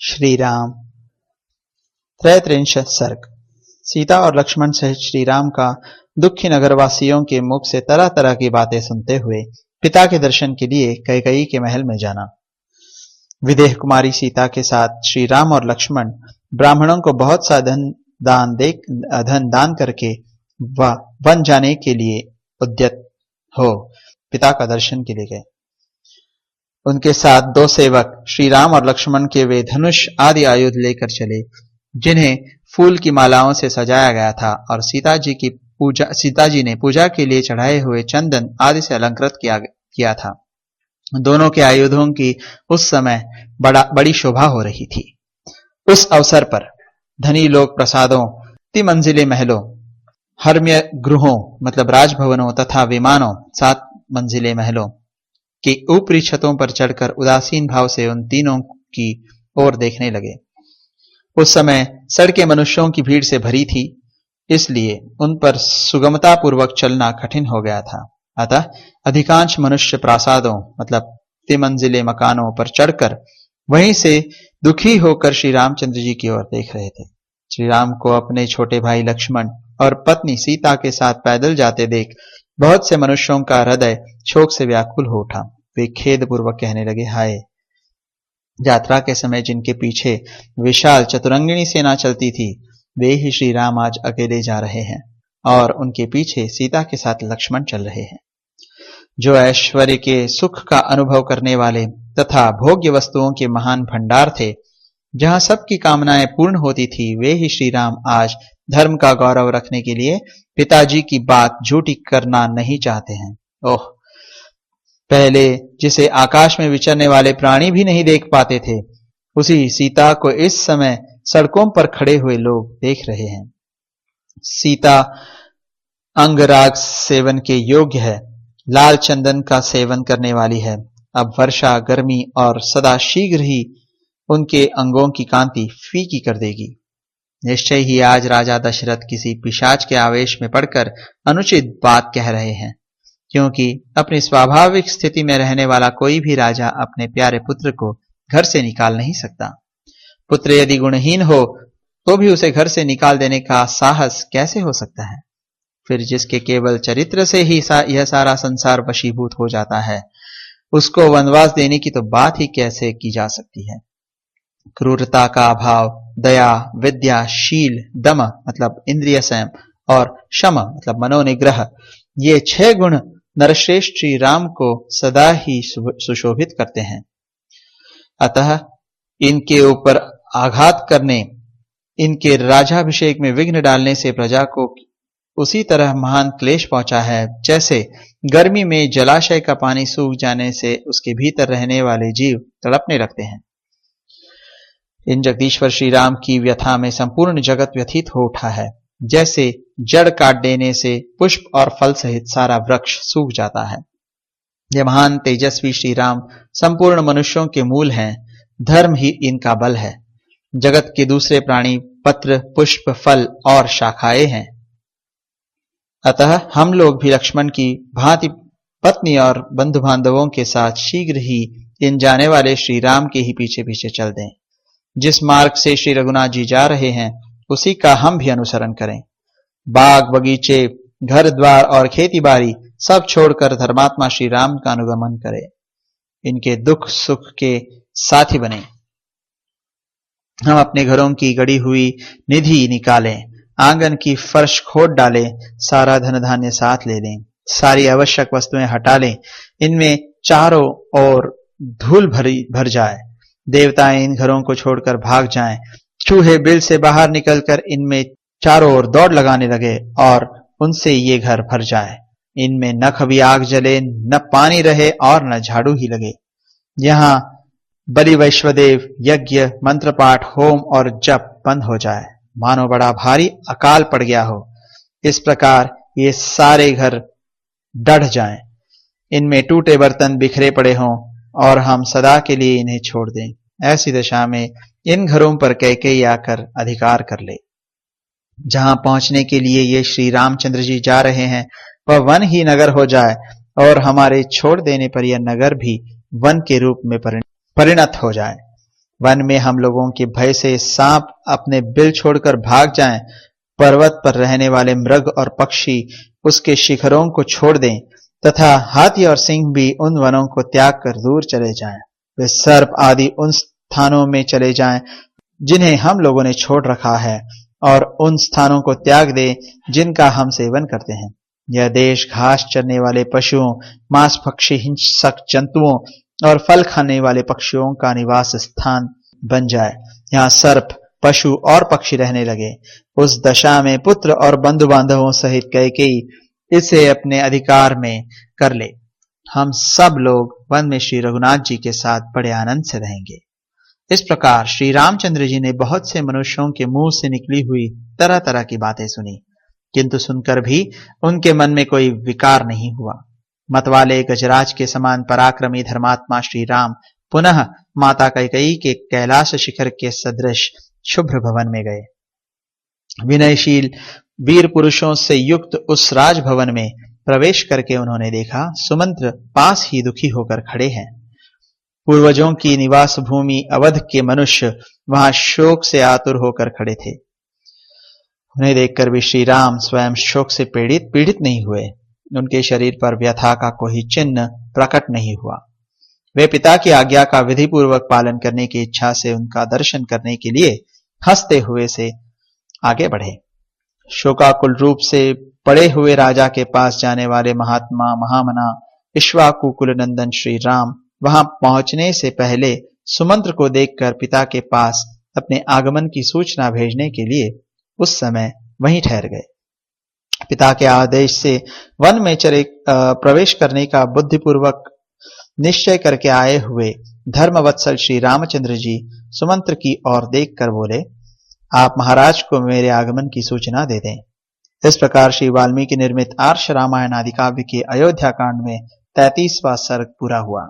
श्री राम। त्रैत्रिंश सर्ग। सीता और लक्ष्मण सहित श्री राम का दुखी नगरवासियों के मुख से तरह तरह की बातें सुनते हुए पिता के दर्शन के लिए कैकेयी के महल में जाना। विदेह कुमारी सीता के साथ श्री राम और लक्ष्मण ब्राह्मणों को बहुत सा धन दान करके वन जाने के लिए उद्यत हो पिता का दर्शन के लिए गए। उनके साथ दो सेवक श्री राम और लक्ष्मण के वे धनुष आदि आयुध लेकर चले, जिन्हें फूल की मालाओं से सजाया गया था, और सीता जी ने पूजा के लिए चढ़ाए हुए चंदन आदि से अलंकृत किया था। दोनों के आयुधों की उस समय बड़ी शोभा हो रही थी। उस अवसर पर धनी लोग प्रसादों, तिमंजिले महलों, हर्म्य गृहों मतलब राजभवनों तथा विमानों, 7 मंजिले महलों की ऊपरी छतों पर चढ़कर उदासीन भाव से उन तीनों की ओर देखने लगे। उस समय सड़कें मनुष्यों की भीड़ से भरी थी, इसलिए उन पर सुगमता पूर्वक चलना कठिन हो गया था। अतः अधिकांश मनुष्य प्रासादों मतलब तिमंजिले मकानों पर चढ़कर वहीं से दुखी होकर श्री रामचंद्र जी की ओर देख रहे थे। श्री राम को अपने छोटे भाई लक्ष्मण और पत्नी सीता के साथ पैदल जाते देख बहुत से मनुष्यों का हृदय शोक से व्याकुल हो उठा। वे खेद पूर्वक कहने लगे, हाय, यात्रा के समय जिनके पीछे विशाल चतुरंगिणी सेना चलती थी, वे ही श्री राम आज अकेले जा रहे हैं और उनके पीछे सीता के साथ लक्ष्मण चल रहे हैं। जो ऐश्वर्य के सुख का अनुभव करने वाले तथा भोग्य वस्तुओं के महान भंडार थे, जहां सबकी कामनाएं पूर्ण होती थी, वे ही श्री राम आज धर्म का गौरव रखने के लिए पिताजी की बात झूठी करना नहीं चाहते हैं। ओह, पहले जिसे आकाश में विचरने वाले प्राणी भी नहीं देख पाते थे, उसी सीता को इस समय सड़कों पर खड़े हुए लोग देख रहे हैं। सीता अंगराग सेवन के योग्य है, लाल चंदन का सेवन करने वाली है। अब वर्षा, गर्मी और सदा शीघ्र ही उनके अंगों की कांति फीकी कर देगी। निश्चय ही आज राजा दशरथ किसी पिशाच के आवेश में पड़कर अनुचित बात कह रहे हैं, क्योंकि अपनी स्वाभाविक स्थिति में रहने वाला कोई भी राजा अपने प्यारे पुत्र को घर से निकाल नहीं सकता। पुत्र यदि गुणहीन हो तो भी उसे घर से निकाल देने का साहस कैसे हो सकता है? फिर जिसके केवल चरित्र से ही यह सारा संसार वशीभूत हो जाता है, उसको वनवास देने की तो बात ही कैसे की जा सकती है? क्रूरता का अभाव, दया, विद्या, शील, दम मतलब इंद्रिय संयम और शम मतलब मनोनिग्रह, ये 6 गुण नरश्रेष्ठ श्री राम को सदा ही सुशोभित करते हैं। अतः इनके ऊपर आघात करने, इनके राजाभिषेक में विघ्न डालने से प्रजा को उसी तरह महान क्लेश पहुंचा है, जैसे गर्मी में जलाशय का पानी सूख जाने से उसके भीतर रहने वाले जीव तड़पने लगते हैं। इन जगदीश्वर श्री राम की व्यथा में संपूर्ण जगत व्यथित हो उठा है। जैसे जड़ काट देने से पुष्प और फल सहित सारा वृक्ष सूख जाता है। ये महान तेजस्वी श्री राम संपूर्ण मनुष्यों के मूल हैं, धर्म ही इनका बल है। जगत के दूसरे प्राणी पत्र, पुष्प, फल और शाखाएं हैं। अतः हम लोग भी लक्ष्मण की भांति पत्नी और बंधु बांधवों के साथ शीघ्र ही इन जाने वाले श्री राम के ही पीछे पीछे चल दें। जिस मार्ग से श्री रघुनाथ जी जा रहे हैं, उसी का हम भी अनुसरण करें। बाग बगीचे, घर द्वार और खेती बाड़ी सब छोड़कर धर्मात्मा श्री राम का अनुगमन करें। इनके दुख सुख के साथी बने। हम अपने घरों की गड़ी हुई निधि निकालें, आंगन की फर्श खोद डालें, सारा धन धान्य साथ ले लें, सारी आवश्यक वस्तुएं हटा लें, इनमें चारों ओर धूल भर जाए। देवताएं इन घरों को छोड़कर भाग जाएं। चूहे बिल से बाहर निकलकर इनमें चारों ओर दौड़ लगाने लगे और उनसे ये घर भर जाए। इनमें न कभी आग जले, न पानी रहे और न झाड़ू ही लगे। यहाँ बलि, वैश्वदेव, यज्ञ, मंत्र पाठ, होम और जप बंद हो जाए, मानो बड़ा भारी अकाल पड़ गया हो। इस प्रकार ये सारे घर डढ़ जाएं, इनमें टूटे बर्तन बिखरे पड़े हों और हम सदा के लिए इन्हें छोड़ दें। ऐसी दशा में इन घरों पर कैकेयी आकर अधिकार कर ले। जहां पहुंचने के लिए ये श्री रामचंद्र जी जा रहे हैं, वह वन ही नगर हो जाए और हमारे छोड़ देने पर यह नगर भी वन के रूप में परिणत हो जाए। वन में हम लोगों के भय से सांप अपने बिल छोड़कर भाग जाएं, पर्वत पर रहने वाले मृग और पक्षी उसके शिखरों को छोड़ दें तथा हाथी और सिंह भी उन वनों को त्याग कर दूर चले जाएं। वे सर्प आदि उन स्थानों में चले जाएं जिन्हें हम लोगों ने छोड़ रखा है और उन स्थानों को त्याग दे जिनका हम सेवन करते हैं। यह देश घास चरने वाले पशुओं, मांस भक्षी हिंसक जंतुओं और फल खाने वाले पक्षियों का निवास स्थान बन जाए। यहाँ सर्प, पशु और पक्षी रहने लगे। उस दशा में पुत्र और बंधु बांधवों सहित कैकेयी इसे अपने अधिकार में कर ले। हम सब लोग वन में श्री रघुनाथ जी के साथ बड़े आनंद से रहेंगे। इस प्रकार श्री रामचंद्र जी ने बहुत से मनुष्यों के मुंह से निकली हुई तरह तरह की बातें सुनी, किंतु सुनकर भी उनके मन में कोई विकार नहीं हुआ। मतवाले गजराज के समान पराक्रमी धर्मात्मा श्री राम पुनः माता कैकेयी के कैलाश शिखर के सदृश शुभ्र भवन में गए। विनयशील वीर पुरुषों से युक्त उस राजभवन में प्रवेश करके उन्होंने देखा सुमंत्र पास ही दुखी होकर खड़े हैं। पूर्वजों की निवास भूमि अवध के मनुष्य वहां शोक से आतुर होकर खड़े थे। उन्हें देखकर भी श्री राम स्वयं शोक से पीड़ित नहीं हुए। उनके शरीर पर व्यथा का कोई चिन्ह प्रकट नहीं हुआ। वे पिता की आज्ञा का विधि पूर्वक पालन करने की इच्छा से उनका दर्शन करने के लिए हंसते हुए से आगे बढ़े। शोकाकुल रूप से पड़े हुए राजा के पास जाने वाले महात्मा महामना इक्ष्वाकु कुलनंदन श्री राम वहां पहुंचने से पहले सुमंत्र को देखकर पिता के पास अपने आगमन की सूचना भेजने के लिए उस समय वहीं ठहर गए। पिता के आदेश से वन में प्रवेश करने का बुद्धिपूर्वक निश्चय करके आए हुए धर्मवत्सल श्री रामचंद्र जी सुमंत्र की ओर देखकर बोले, आप महाराज को मेरे आगमन की सूचना दे दें। इस प्रकार श्री वाल्मीकि निर्मित आर्ष रामायण आदि काव्य के अयोध्या कांड में 33वां सर्ग पूरा हुआ।